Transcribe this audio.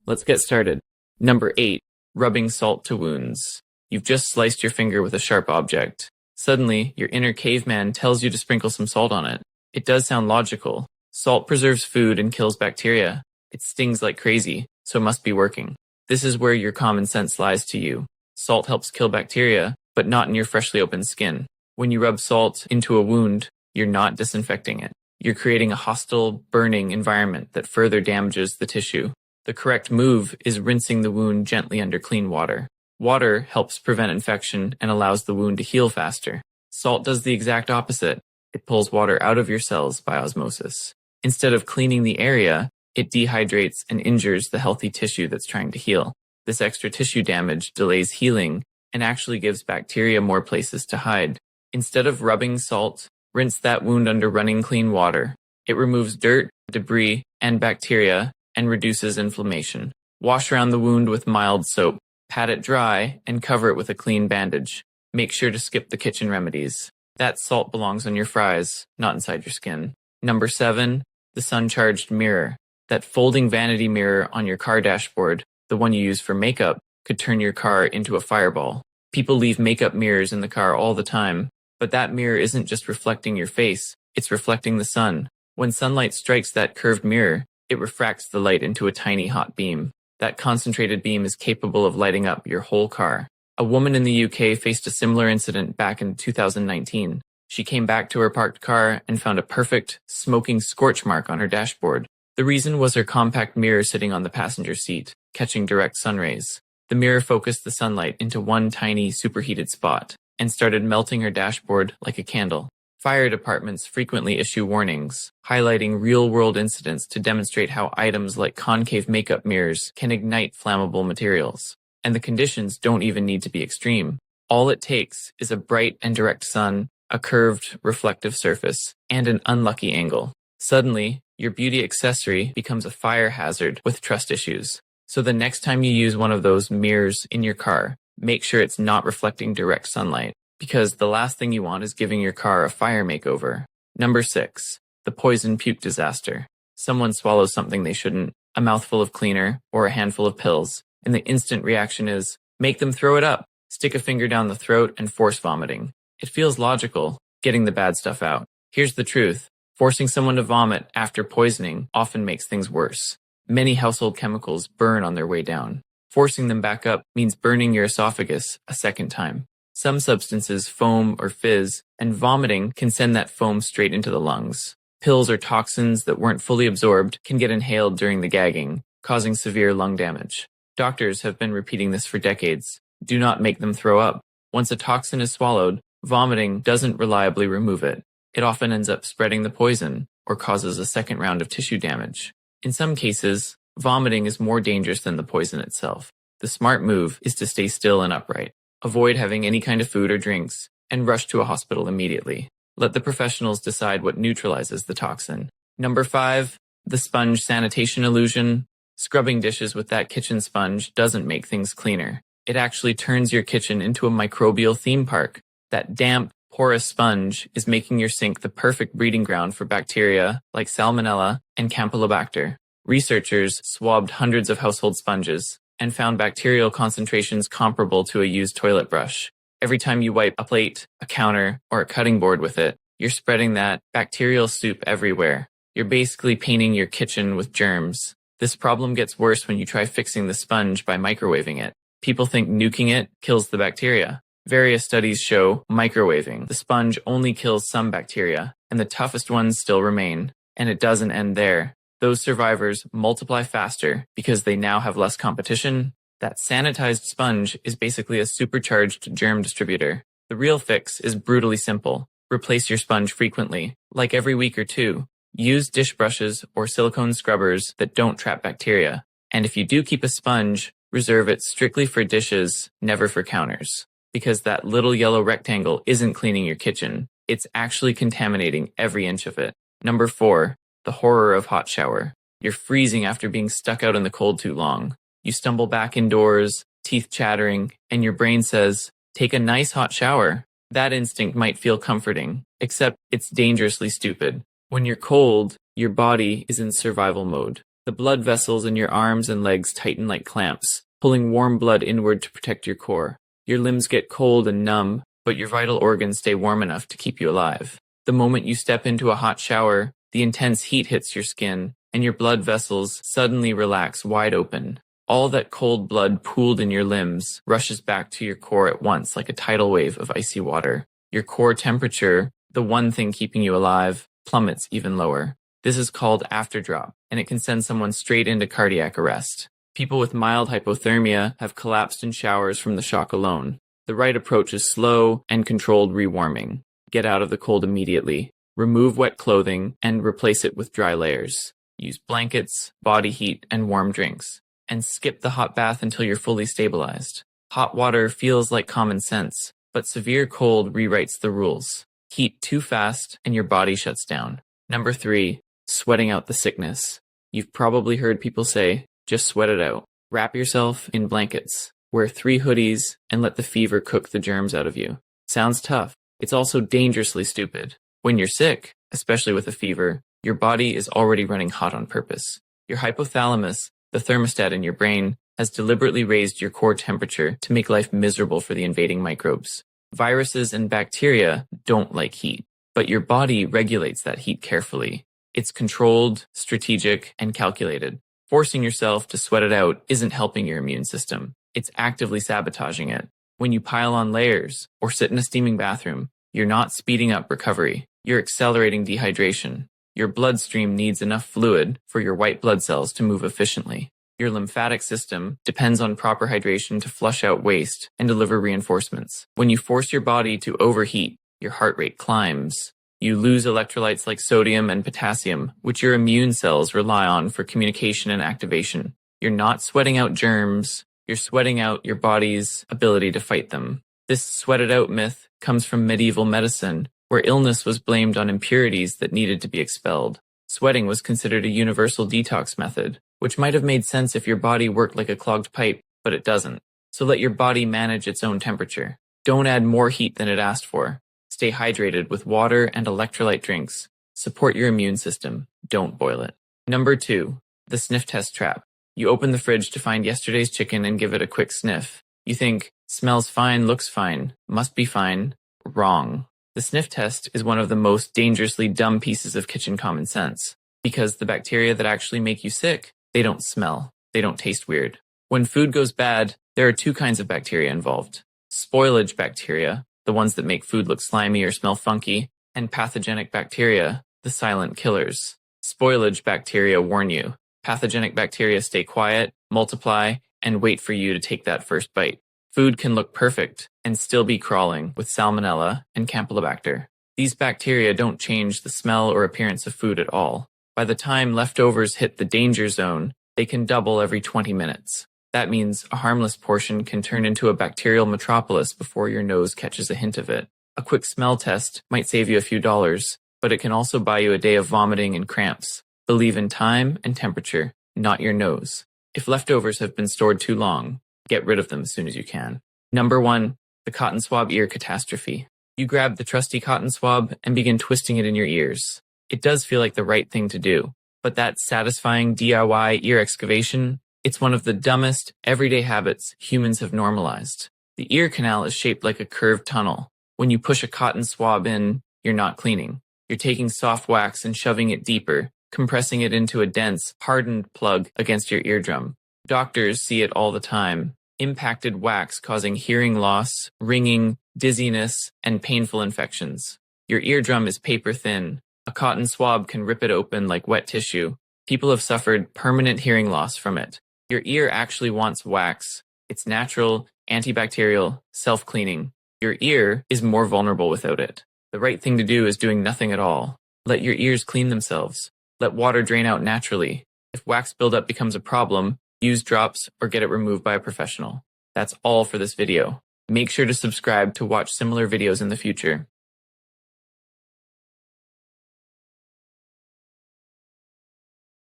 Let's get started. Number 8. Rubbing salt to wounds. You've just sliced your finger with a sharp object. Suddenly, your inner caveman tells you to sprinkle some salt on it. It does sound logical. Salt preserves food and kills bacteria. It stings like crazy, so it must be working. This is where your common sense lies to you. Salt helps kill bacteria, but not in your freshly opened skin. When you rub salt into a wound, you're not disinfecting it. You're creating a hostile, burning environment that further damages the tissue. The correct move is rinsing the wound gently under clean water. Water helps prevent infection and allows the wound to heal faster. Salt does the exact opposite. It pulls water out of your cells by osmosis. Instead of cleaning the area, it dehydrates and injures the healthy tissue that's trying to heal. This extra tissue damage delays healing and actually gives bacteria more places to hide. Instead of rubbing salt, rinse that wound under running clean water. It removes dirt, debris, and bacteria and reduces inflammation. Wash around the wound with mild soap. Pat it dry and cover it with a clean bandage. Make sure to skip the kitchen remedies. That salt belongs on your fries, not inside your skin. Number 7. The sun-charged mirror. That folding vanity mirror on your car dashboard, the one you use for makeup, could turn your car into a fireball. People leave makeup mirrors in the car all the time, but that mirror isn't just reflecting your face, it's reflecting the sun. When sunlight strikes that curved mirror, it refracts the light into a tiny hot beam. That concentrated beam is capable of lighting up your whole car. A woman in the UK faced a similar incident back in 2019. She came back to her parked car and found a perfect, smoking scorch mark on her dashboard. The reason was her compact mirror sitting on the passenger seat, catching direct sun rays. The mirror focused the sunlight into one tiny, superheated spot and started melting her dashboard like a candle. Fire departments frequently issue warnings, highlighting real-world incidents to demonstrate how items like concave makeup mirrors can ignite flammable materials. And the conditions don't even need to be extreme. All it takes is a bright and direct sun, a curved, reflective surface, and an unlucky angle. Suddenly, your beauty accessory becomes a fire hazard with trust issues. So the next time you use one of those mirrors in your car, make sure it's not reflecting direct sunlight, because the last thing you want is giving your car a fire makeover. Number 6. The poison puke disaster. Someone swallows something they shouldn't, a mouthful of cleaner, or a handful of pills, and the instant reaction is, make them throw it up, stick a finger down the throat, and force vomiting. It feels logical, getting the bad stuff out. Here's the truth. Forcing someone to vomit after poisoning often makes things worse. Many household chemicals burn on their way down. Forcing them back up means burning your esophagus a second time. Some substances foam or fizz, and vomiting can send that foam straight into the lungs. Pills or toxins that weren't fully absorbed can get inhaled during the gagging, causing severe lung damage. Doctors have been repeating this for decades. Do not make them throw up. Once a toxin is swallowed, vomiting doesn't reliably remove it. It often ends up spreading the poison or causes a second round of tissue damage. In some cases, vomiting is more dangerous than the poison itself. The smart move is to stay still and upright. Avoid having any kind of food or drinks, and rush to a hospital immediately. Let the professionals decide what neutralizes the toxin. Number 5. The sponge sanitation illusion. Scrubbing dishes with that kitchen sponge doesn't make things cleaner. It actually turns your kitchen into a microbial theme park. That damp, porous sponge is making your sink the perfect breeding ground for bacteria like Salmonella and Campylobacter. Researchers swabbed hundreds of household sponges and found bacterial concentrations comparable to a used toilet brush. Every time you wipe a plate, a counter, or a cutting board with it, you're spreading that bacterial soup everywhere. You're basically painting your kitchen with germs. This problem gets worse when you try fixing the sponge by microwaving it. People think nuking it kills the bacteria. Various studies show microwaving the sponge only kills some bacteria, and the toughest ones still remain. And it doesn't end there. Those survivors multiply faster because they now have less competition. That sanitized sponge is basically a supercharged germ distributor. The real fix is brutally simple. Replace your sponge frequently, like every week or two. Use dish brushes or silicone scrubbers that don't trap bacteria. And if you do keep a sponge, reserve it strictly for dishes, never for counters. Because that little yellow rectangle isn't cleaning your kitchen. It's actually contaminating every inch of it. Number 4. The horror of hot shower. You're freezing after being stuck out in the cold too long. You stumble back indoors, teeth chattering, and your brain says, take a nice hot shower. That instinct might feel comforting, except it's dangerously stupid. When you're cold, your body is in survival mode. The blood vessels in your arms and legs tighten like clamps, pulling warm blood inward to protect your core. Your limbs get cold and numb, but your vital organs stay warm enough to keep you alive. The moment you step into a hot shower, the intense heat hits your skin, and your blood vessels suddenly relax wide open. All that cold blood pooled in your limbs rushes back to your core at once like a tidal wave of icy water. Your core temperature, the one thing keeping you alive, plummets even lower. This is called afterdrop, and it can send someone straight into cardiac arrest. People with mild hypothermia have collapsed in showers from the shock alone. The right approach is slow and controlled rewarming. Get out of the cold immediately. Remove wet clothing and replace it with dry layers. Use blankets, body heat, and warm drinks. And skip the hot bath until you're fully stabilized. Hot water feels like common sense, but severe cold rewrites the rules. Heat too fast and your body shuts down. Number 3, sweating out the sickness. You've probably heard people say, just sweat it out. Wrap yourself in blankets. Wear 3 hoodies and let the fever cook the germs out of you. Sounds tough. It's also dangerously stupid. When you're sick, especially with a fever, your body is already running hot on purpose. Your hypothalamus, the thermostat in your brain, has deliberately raised your core temperature to make life miserable for the invading microbes. Viruses and bacteria don't like heat, but your body regulates that heat carefully. It's controlled, strategic, and calculated. Forcing yourself to sweat it out isn't helping your immune system. It's actively sabotaging it. When you pile on layers or sit in a steaming bathroom, you're not speeding up recovery. You're accelerating dehydration. Your bloodstream needs enough fluid for your white blood cells to move efficiently. Your lymphatic system depends on proper hydration to flush out waste and deliver reinforcements. When you force your body to overheat, your heart rate climbs. You lose electrolytes like sodium and potassium, which your immune cells rely on for communication and activation. You're not sweating out germs, you're sweating out your body's ability to fight them. This sweat it out myth comes from medieval medicine, where illness was blamed on impurities that needed to be expelled. Sweating was considered a universal detox method, which might have made sense if your body worked like a clogged pipe, but it doesn't. So let your body manage its own temperature. Don't add more heat than it asked for. Stay hydrated with water and electrolyte drinks. Support your immune system. Don't boil it. Number 2, the sniff test trap. You open the fridge to find yesterday's chicken and give it a quick sniff. You think, smells fine, looks fine, must be fine. Wrong. The sniff test is one of the most dangerously dumb pieces of kitchen common sense, because the bacteria that actually make you sick, they don't smell, they don't taste weird. When food goes bad, there are 2 kinds of bacteria involved. Spoilage bacteria, the ones that make food look slimy or smell funky, and pathogenic bacteria, the silent killers. Spoilage bacteria warn you. Pathogenic bacteria stay quiet, multiply, and wait for you to take that first bite. Food can look perfect and still be crawling with salmonella and campylobacter. These bacteria don't change the smell or appearance of food at all. By the time leftovers hit the danger zone, they can double every 20 minutes. That means a harmless portion can turn into a bacterial metropolis before your nose catches a hint of it. A quick smell test might save you a few dollars, but it can also buy you a day of vomiting and cramps. Believe in time and temperature, not your nose. If leftovers have been stored too long, get rid of them as soon as you can. Number 1, the cotton swab ear catastrophe. You grab the trusty cotton swab and begin twisting it in your ears. It does feel like the right thing to do, but that satisfying DIY ear excavation, it's one of the dumbest, everyday habits humans have normalized. The ear canal is shaped like a curved tunnel. When you push a cotton swab in, you're not cleaning. You're taking soft wax and shoving it deeper, compressing it into a dense, hardened plug against your eardrum. Doctors see it all the time. Impacted wax causing hearing loss, ringing, dizziness, and painful infections. Your eardrum is paper thin. A cotton swab can rip it open like wet tissue. People have suffered permanent hearing loss from it. Your ear actually wants wax. It's natural, antibacterial, self-cleaning. Your ear is more vulnerable without it. The right thing to do is doing nothing at all. Let your ears clean themselves. Let water drain out naturally. If wax buildup becomes a problem, use drops or get it removed by a professional. That's all for this video. Make sure to subscribe to watch similar videos in the future.